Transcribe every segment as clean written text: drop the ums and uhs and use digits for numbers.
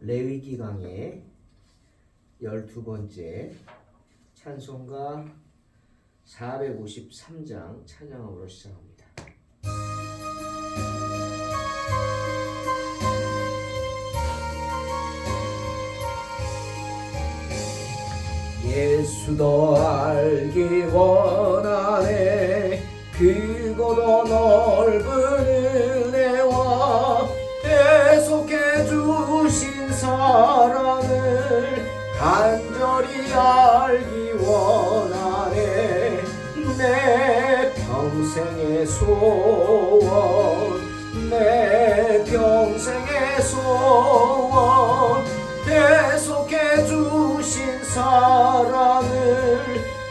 레위기 강의 12번째 찬송가 453장 찬양으로 시작합니다. 예수도 알기 원하네. 크고도 넓은 은혜와 계속해 주신 사랑을 간절히 알기 원하네. 내 평생의 소원, 내 평생의 소원, 계속해 주신 사랑을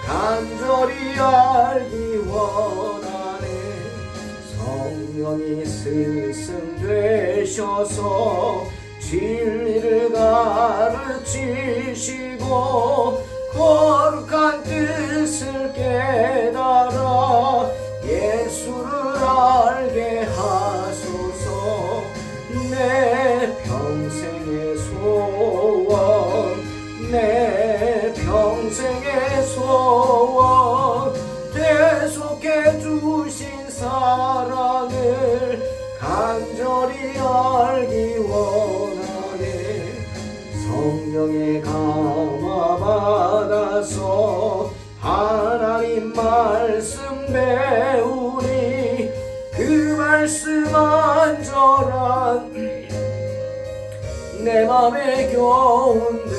간절히 알기 원하네. 성령이 스승되셔서 진리를 가르치시고 거룩한 뜻을 깨달아 예수를 알게 하소서. 내 평생의 소원, 내 평생의 소원, 계속해 주신 사랑을 간절히 알기 원하네. 성령의 감화 받아서 하나님 말씀 배우니 그 말씀 안전한 내 맘에 교훈되도다.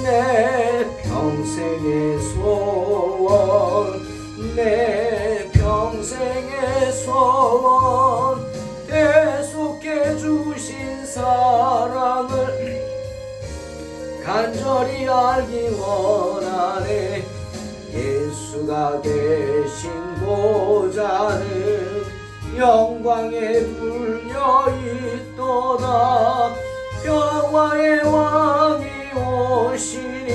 내 평생의 소원, 내 평생의 소원, 계속해 주신 사랑을 간절히 알기 원하네. 예수가 계신 보좌는 영광에 둘려 있도다. 평화의 왕이 오시니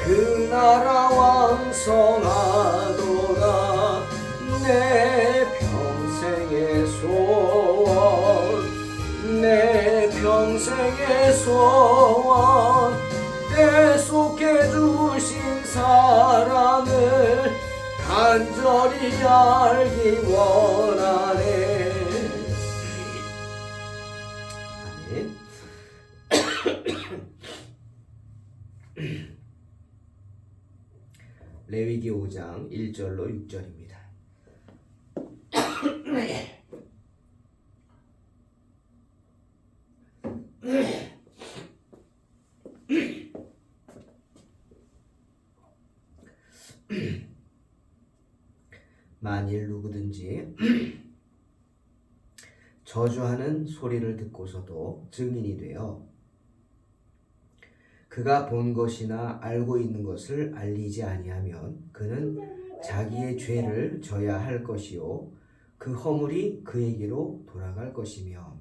그 나라 왕성하도다. 내 평생의 소원, 내 평생의 소원, 계속해 주신 사랑을 간절히 알기 원하네. 아멘. 레위기 5장 1절로 6절입니다. 만일 누구든지 저주하는 소리를 듣고서도 증인이 되어 그가 본 것이나 알고 있는 것을 알리지 아니하면 그는 자기의 죄를 져야 할 것이요 그 허물이 그에게로 돌아갈 것이며,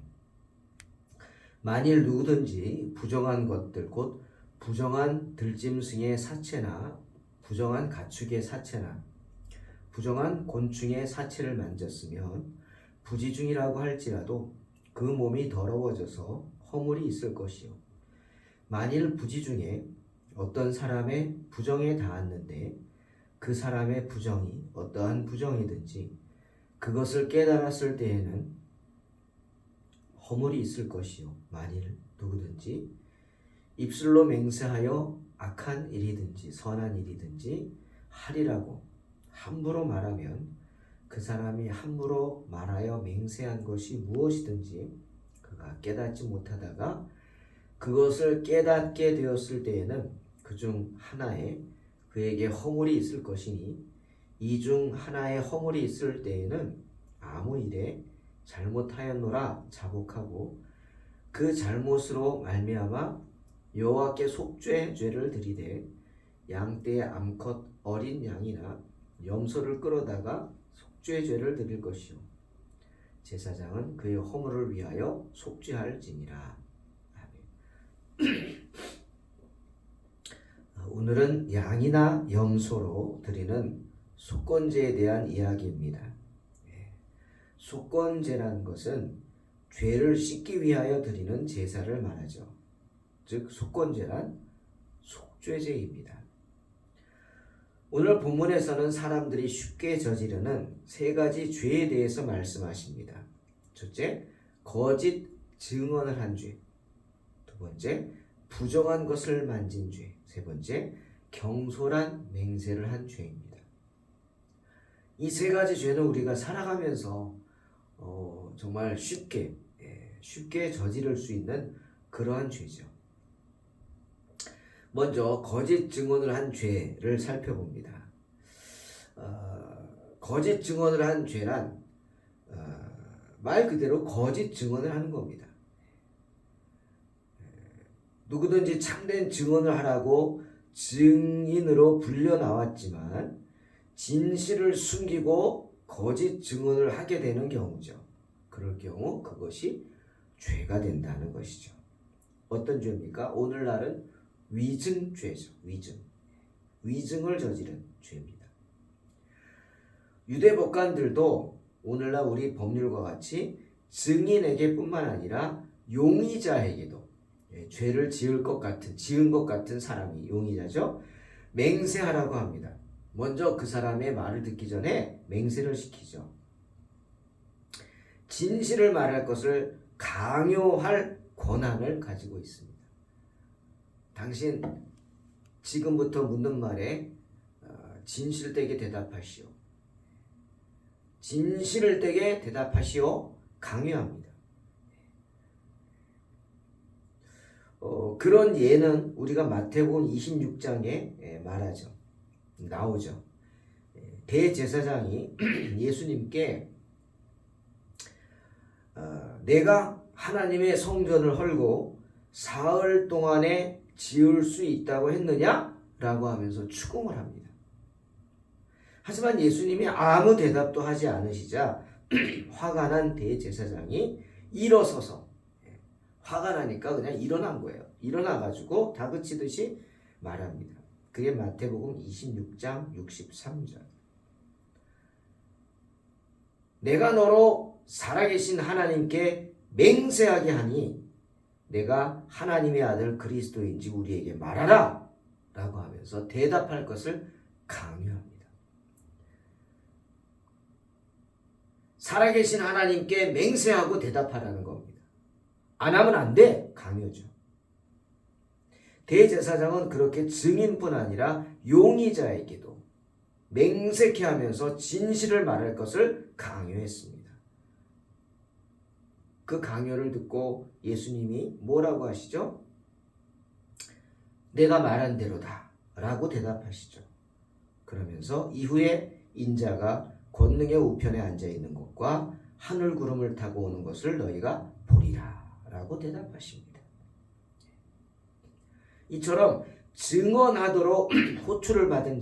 만일 누구든지 부정한 것들 곧 부정한 들짐승의 사체나 부정한 가축의 사체나 부정한 곤충의 사체를 만졌으면 부지중이라고 할지라도 그 몸이 더러워져서 허물이 있을 것이요, 만일 부지중에 어떤 사람의 부정에 닿았는데 그 사람의 부정이 어떠한 부정이든지 그것을 깨달았을 때에는 허물이 있을 것이요, 만일 누구든지 입술로 맹세하여 악한 일이든지 선한 일이든지 하리라고 함부로 말하면 그 사람이 함부로 말하여 맹세한 것이 무엇이든지 그가 깨닫지 못하다가 그것을 깨닫게 되었을 때에는 그 중 하나에 그에게 허물이 있을 것이니 이 중 하나에 허물이 있을 때에는 아무 일에 잘못하였노라 자복하고 그 잘못으로 말미암아 여호와께 속죄 죄를 드리되 양떼의 암컷 어린 양이나 염소를 끌어다가 속죄 죄를 드릴 것이요 제사장은 그의 허물을 위하여 속죄할지니라. 오늘은 양이나 염소로 드리는 속건제에 대한 이야기입니다. 속건제라는 것은 죄를 씻기 위하여 드리는 제사를 말하죠. 즉 속건제란 속죄제입니다. 오늘 본문에서는 사람들이 쉽게 저지르는 세 가지 죄에 대해서 말씀하십니다. 첫째, 거짓 증언을 한 죄. 두 번째, 부정한 것을 만진 죄. 세 번째, 경솔한 맹세를 한 죄입니다. 이 세 가지 죄는 우리가 살아가면서 정말 쉽게 저지를 수 있는 그러한 죄죠. 먼저 거짓 증언을 한 죄를 살펴봅니다. 거짓 증언을 한 죄란 말 그대로 거짓 증언을 하는 겁니다. 누구든지 참된 증언을 하라고 증인으로 불려 나왔지만 진실을 숨기고 거짓 증언을 하게 되는 경우죠. 그럴 경우 그것이 죄가 된다는 것이죠. 어떤 죄입니까? 오늘날은 위증죄죠. 위증을 저지른 죄입니다. 유대 법관들도 오늘날 우리 법률과 같이 증인에게 뿐만 아니라 용의자에게도 죄를 지은 것 같은 사람이 용의자죠. 맹세하라고 합니다. 먼저 그 사람의 말을 듣기 전에 맹세를 시키죠. 진실을 말할 것을 강요할 권한을 가지고 있습니다. 당신 지금부터 묻는 말에 진실되게 대답하시오. 진실을 되게 대답하시오. 강요합니다. 그런 예는 우리가 마태복음 26장에 말하죠. 나오죠. 대제사장이 예수님께 내가 하나님의 성전을 헐고 사흘 동안에 지을 수 있다고 했느냐? 라고 하면서 추궁을 합니다. 하지만 예수님이 아무 대답도 하지 않으시자 화가 난 대제사장이 일어서서 화가 나니까 그냥 일어난 거예요. 일어나가지고 다그치듯이 말합니다. 그게 마태복음 26장 63절. 내가 너로 살아계신 하나님께 맹세하게 하니 내가 하나님의 아들 그리스도인지 우리에게 말하라 라고 하면서 대답할 것을 강요합니다. 살아계신 하나님께 맹세하고 대답하라는 겁니다. 안 하면 안 돼. 강요죠. 대제사장은 그렇게 증인뿐 아니라 용의자에게도 맹세케 하면서 진실을 말할 것을 강요했습니다. 그 강요를 듣고 예수님이 뭐라고 하시죠? 내가 말한 대로다 라고 대답하시죠. 그러면서 이후에 인자가 권능의 우편에 앉아있는 것과 하늘 구름을 타고 오는 것을 너희가 보리라 라고 대답하십니다. 이처럼 증언하도록 호출을 받은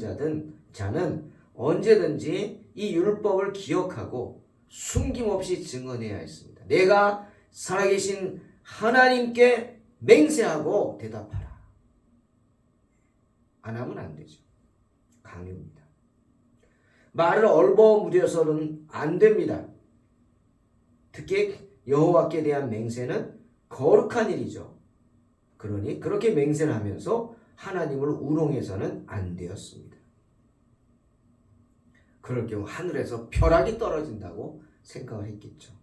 자는 언제든지 이 율법을 기억하고 숨김없이 증언해야 했습니다. 내가 살아계신 하나님께 맹세하고 대답하라. 안 하면 안 되죠. 강요입니다. 말을 얼버무려서는 안 됩니다. 특히 여호와께 대한 맹세는 거룩한 일이죠. 그러니 그렇게 맹세를 하면서 하나님을 우롱해서는 안 되었습니다. 그럴 경우 하늘에서 벼락이 떨어진다고 생각을 했겠죠.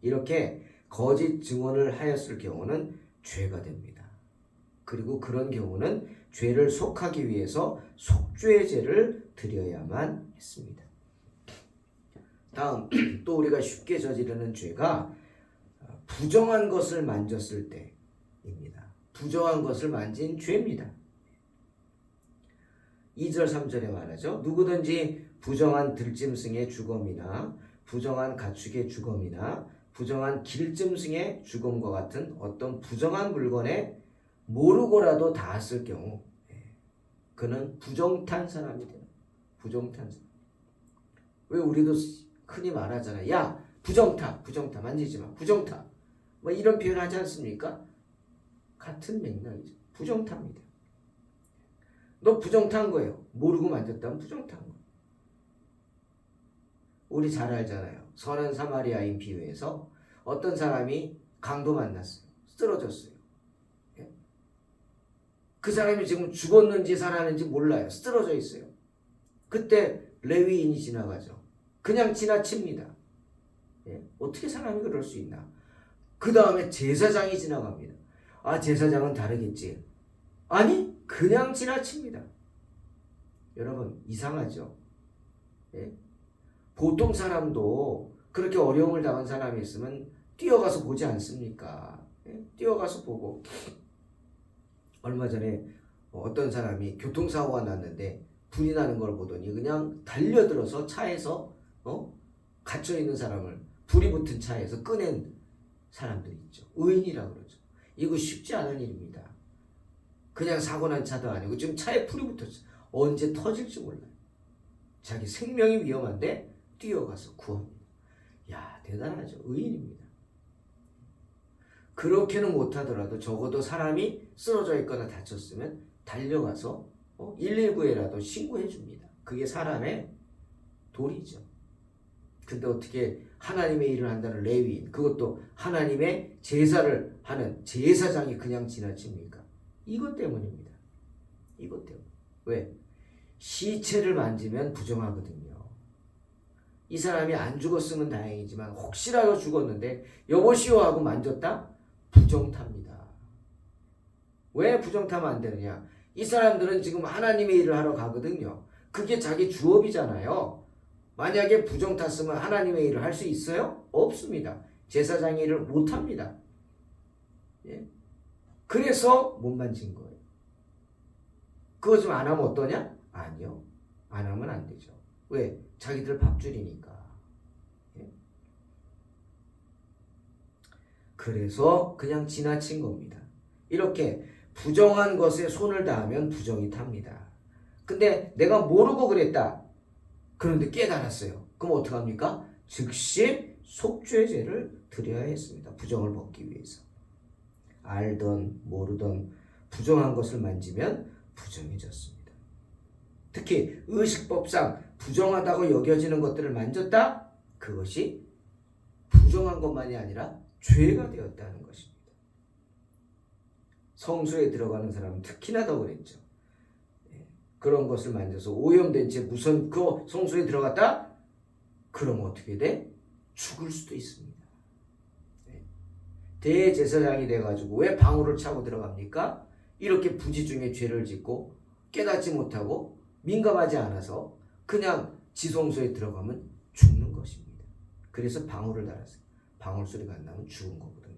이렇게 거짓 증언을 하였을 경우는 죄가 됩니다. 그리고 그런 경우는 죄를 속하기 위해서 속죄제를 드려야만 했습니다. 다음 또 우리가 쉽게 저지르는 죄가 부정한 것을 만졌을 때입니다. 부정한 것을 만진 죄입니다. 2절 3절에 말하죠. 누구든지 부정한 들짐승의 주검이나 부정한 가축의 주검이나 부정한 길짐승의 주검과 같은 어떤 부정한 물건에 모르고라도 닿았을 경우 그는 부정탄 사람이 돼요. 부정탄 사람. 왜 우리도 흔히 말하잖아요. 야 부정타 만지지 마. 부정타. 뭐 이런 표현 하지 않습니까? 같은 맥락이죠. 부정타입니다. 너 부정타한 거예요. 모르고 만졌다면 부정타한 거예요. 우리 잘 알잖아요. 선한 사마리아인 비유에서 어떤 사람이 강도 만났어요. 쓰러졌어요. 예? 그 사람이 지금 죽었는지 살았는지 몰라요. 쓰러져 있어요. 그때 레위인이 지나가죠. 그냥 지나칩니다. 예? 어떻게 사람이 그럴 수 있나? 그 다음에 제사장이 지나갑니다. 아, 제사장은 다르겠지. 아니, 그냥 지나칩니다. 여러분, 이상하죠? 예? 보통 사람도 그렇게 어려움을 당한 사람이 있으면 뛰어가서 보지 않습니까? 예? 뛰어가서 보고. 얼마 전에 어떤 사람이 교통사고가 났는데 불이 나는 걸 보더니 그냥 달려들어서 차에서 갇혀있는 사람을 불이 붙은 차에서 꺼낸 사람들이 있죠. 의인이라고 그러죠. 이거 쉽지 않은 일입니다. 그냥 사고 난 차도 아니고 지금 차에 불이 붙었어. 언제 터질지 몰라요. 자기 생명이 위험한데 뛰어가서 구합니다. 야, 대단하죠. 의인입니다. 그렇게는 못하더라도 적어도 사람이 쓰러져 있거나 다쳤으면 달려가서 119에라도 신고해 줍니다. 그게 사람의 도리죠. 근데 어떻게 하나님의 일을 한다는 레위인, 그것도 하나님의 제사를 하는 제사장이 그냥 지나칩니까? 이것 때문입니다. 이것 때문에. 왜? 시체를 만지면 부정하거든요. 이 사람이 안 죽었으면 다행이지만 혹시라도 죽었는데 여보시오 하고 만졌다? 부정탑니다. 왜 부정타면 안 되느냐? 이 사람들은 지금 하나님의 일을 하러 가거든요. 그게 자기 주업이잖아요. 만약에 부정 탔으면 하나님의 일을 할 수 있어요? 없습니다. 제사장의 일을 못합니다. 예? 그래서 못 만진 거예요. 그거 좀 안 하면 어떠냐? 아니요. 안 하면 안 되죠. 왜? 자기들 밥줄이니까. 예? 그래서 그냥 지나친 겁니다. 이렇게 부정한 것에 손을 닿으면 부정이 탑니다. 근데 내가 모르고 그랬다. 그런데 깨달았어요. 그럼 어떡합니까? 즉시 속죄죄를 드려야 했습니다. 부정을 벗기 위해서. 알던 모르던 부정한 것을 만지면 부정해졌습니다. 특히 의식법상 부정하다고 여겨지는 것들을 만졌다? 그것이 부정한 것만이 아니라 죄가 되었다는 것입니다. 성소에 들어가는 사람은 특히나 더 그랬죠. 그런 것을 만져서 오염된 채 무슨 그 성소에 들어갔다? 그럼 어떻게 돼? 죽을 수도 있습니다. 대제사장이 돼가지고 왜 방울을 차고 들어갑니까? 이렇게 부지 중에 죄를 짓고 깨닫지 못하고 민감하지 않아서 그냥 지성소에 들어가면 죽는 것입니다. 그래서 방울을 달았어요. 방울 소리가 안 나면 죽은 거거든요.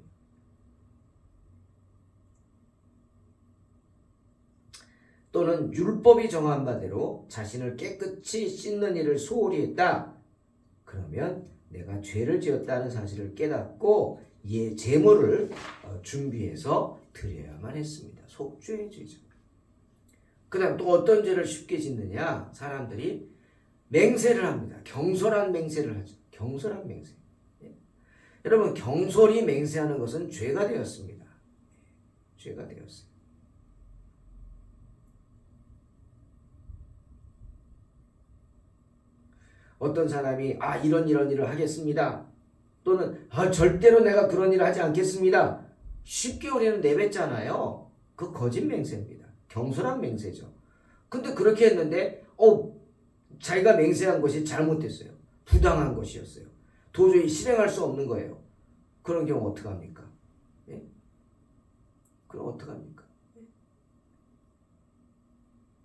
또는 율법이 정한 바대로 자신을 깨끗이 씻는 일을 소홀히 했다. 그러면 내가 죄를 지었다는 사실을 깨닫고 이에 제물을 준비해서 드려야만 했습니다. 속죄의 죄죠. 그 다음 또 어떤 죄를 쉽게 짓느냐? 사람들이 맹세를 합니다. 경솔한 맹세를 하죠. 경솔한 맹세. 여러분, 경솔히 맹세하는 것은 죄가 되었습니다. 죄가 되었어요. 어떤 사람이 이런 일을 하겠습니다. 또는 절대로 내가 그런 일을 하지 않겠습니다. 쉽게 우리는 내뱉잖아요. 그 거짓 맹세입니다. 경솔한 맹세죠. 근데 그렇게 했는데 자기가 맹세한 것이 잘못됐어요. 부당한 것이었어요. 도저히 실행할 수 없는 거예요. 그런 경우 어떡합니까? 예? 그럼 어떡합니까?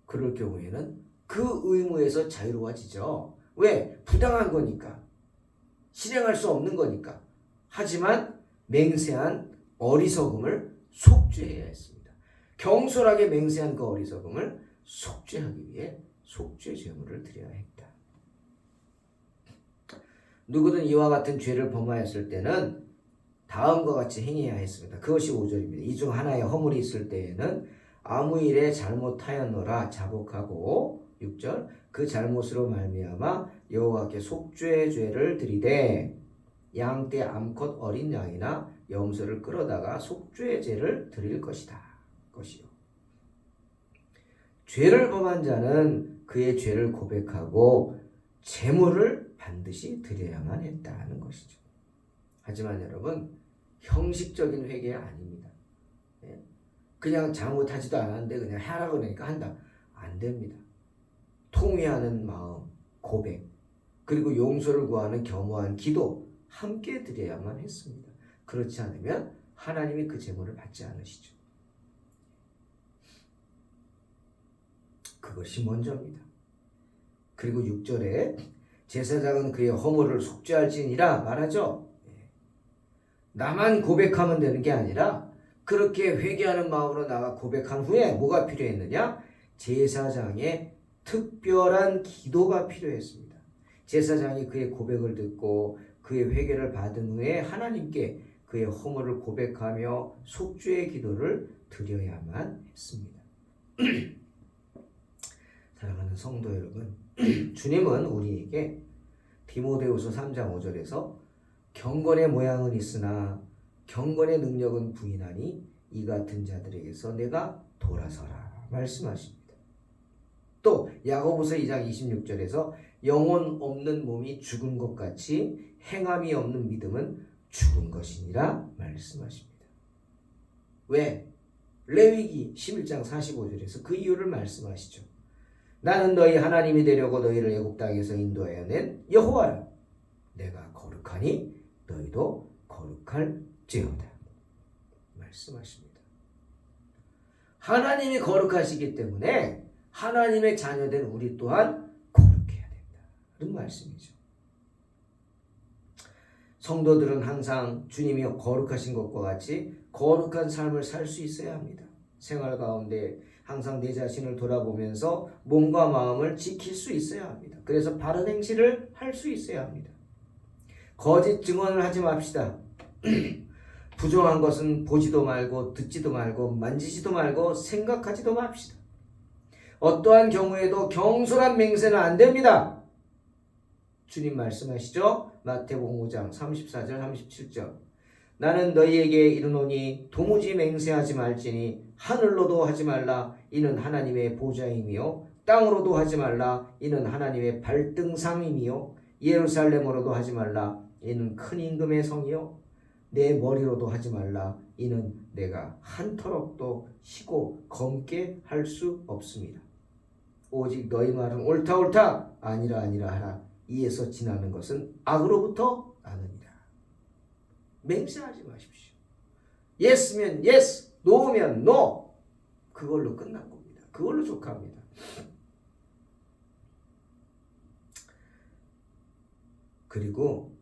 그럴 경우에는 그 의무에서 자유로워지죠. 왜? 부당한 거니까. 실행할 수 없는 거니까. 하지만 맹세한 어리석음을 속죄해야 했습니다. 경솔하게 맹세한 그 어리석음을 속죄하기 위해 속죄 제물을 드려야 했다. 누구든 이와 같은 죄를 범하였을 때는 다음과 같이 행해야 했습니다. 그것이 5절입니다. 이 중 하나의 허물이 있을 때에는 아무 일에 잘못하였노라 자복하고 6절 그 잘못으로 말미암아 여호와께 속죄의 죄를 드리되 양떼 암컷 어린 양이나 염소를 끌어다가 속죄의 죄를 드릴 것이다. 것이요. 죄를 범한 자는 그의 죄를 고백하고 제물을 반드시 드려야만 했다는 것이죠. 하지만 여러분 형식적인 회개 아닙니다. 예? 그냥 잘못하지도 않았는데 그냥 하라고 그러니까 한다. 안 됩니다. 통회하는 마음, 고백, 그리고 용서를 구하는 겸허한 기도 함께 드려야만 했습니다. 그렇지 않으면 하나님이 그 제물을 받지 않으시죠. 그것이 먼저입니다. 그리고 6절에 제사장은 그의 허물을 속죄할지니라 말하죠. 나만 고백하면 되는 게 아니라 그렇게 회개하는 마음으로 나가 고백한 후에 뭐가 필요했느냐? 제사장의 특별한 기도가 필요했습니다. 제사장이 그의 고백을 듣고 그의 회개를 받은 후에 하나님께 그의 허물을 고백하며 속죄의 기도를 드려야만 했습니다. 사랑하는 성도 여러분, 주님은 우리에게 디모데후서 3장 5절에서 경건의 모양은 있으나 경건의 능력은 부인하니 이 같은 자들에게서 내가 돌아서라 말씀하십니다. 또 야고보서 2장 26절에서 영혼 없는 몸이 죽은 것 같이 행함이 없는 믿음은 죽은 것이니라 말씀하십니다. 왜? 레위기 11장 45절에서 그 이유를 말씀하시죠. 나는 너희 하나님이 되려고 너희를 애굽 땅에서 인도하여 낸 여호와라. 내가 거룩하니 너희도 거룩할지어다 말씀하십니다. 하나님이 거룩하시기 때문에 하나님의 자녀된 우리 또한 거룩해야 된다는 말씀이죠. 성도들은 항상 주님이 거룩하신 것과 같이 거룩한 삶을 살 수 있어야 합니다. 생활 가운데 항상 내 자신을 돌아보면서 몸과 마음을 지킬 수 있어야 합니다. 그래서 바른 행실을 할 수 있어야 합니다. 거짓 증언을 하지 맙시다. 부정한 것은 보지도 말고 듣지도 말고 만지지도 말고 생각하지도 맙시다. 어떠한 경우에도 경솔한 맹세는 안 됩니다. 주님 말씀하시죠. 마태복음 5장 34절 37절 나는 너희에게 이르노니 도무지 맹세하지 말지니 하늘로도 하지 말라 이는 하나님의 보좌임이요 땅으로도 하지 말라 이는 하나님의 발등상임이요 예루살렘으로도 하지 말라 이는 큰 임금의 성이요 내 머리로도 하지 말라 이는 내가 한 터럭도 희고 검게 할 수 없습니다. 오직 너희 말은 옳다 옳다 아니라 아니라 하라 이에서 지나는 것은 악으로부터 나느니라. 맹세하지 마십시오. 예스면 예스, 노면 노. 그걸로 끝난 겁니다. 그걸로 족합니다. 그리고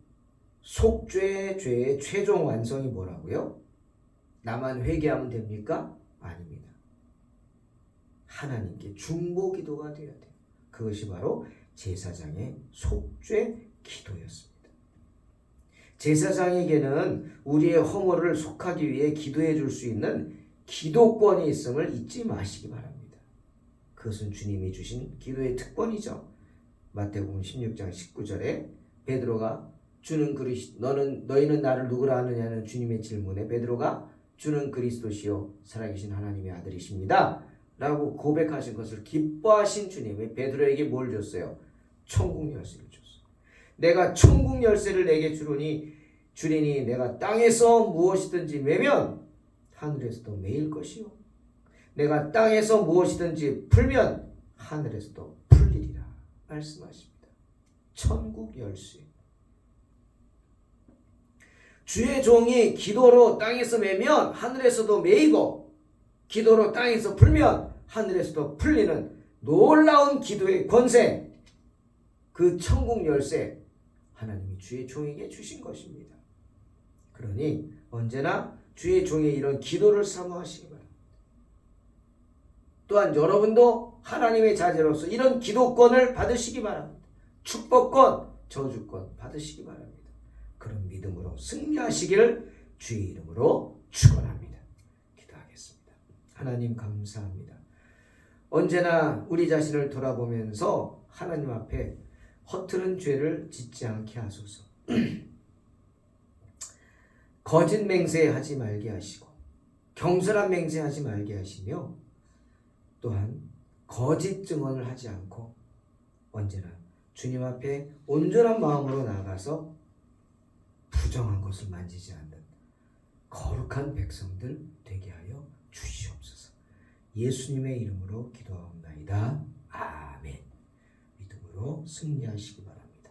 속죄의 죄의 최종 완성이 뭐라고요? 나만 회개하면 됩니까? 아닙니다. 하나님께 중보 기도가 되어야 돼요. 그것이 바로 제사장의 속죄 기도였습니다. 제사장에게는 우리의 허물을 속하기 위해 기도해 줄 수 있는 기도권이 있음을 잊지 마시기 바랍니다. 그것은 주님이 주신 기도의 특권이죠. 마태복음 16장 19절에 베드로가 너희는 나를 누구라 하느냐는 주님의 질문에 베드로가 주는 그리스도시요 살아계신 하나님의 아들이십니다 라고 고백하신 것을 기뻐하신 주님이 베드로에게 뭘 줬어요? 천국 열쇠를 줬어요. 내가 천국 열쇠를 내게 주리니 내가 땅에서 무엇이든지 매면 하늘에서도 매일 것이요 내가 땅에서 무엇이든지 풀면 하늘에서도 풀리리라 말씀하십니다. 천국 열쇠. 주의 종이 기도로 땅에서 매면 하늘에서도 매이고 기도로 땅에서 풀면 하늘에서도 풀리는 놀라운 기도의 권세, 그 천국 열쇠 하나님이 주의 종에게 주신 것입니다. 그러니 언제나 주의 종의 이런 기도를 사모하시기 바랍니다. 또한 여러분도 하나님의 자제로서 이런 기도권을 받으시기 바랍니다. 축복권, 저주권 받으시기 바랍니다. 그런 믿음으로 승리하시기를 주의 이름으로 축원합니다. 기도하겠습니다. 하나님 감사합니다. 언제나 우리 자신을 돌아보면서 하나님 앞에 허투른 죄를 짓지 않게 하소서. 거짓 맹세하지 말게 하시고 경솔한 맹세하지 말게 하시며 또한 거짓 증언을 하지 않고 언제나 주님 앞에 온전한 마음으로 나아가서 부정한 것을 만지지 않는 거룩한 백성들 되게 하여 주시옵소서. 예수님의 이름으로 기도하옵나이다. 아멘. 믿음으로 승리하시기 바랍니다.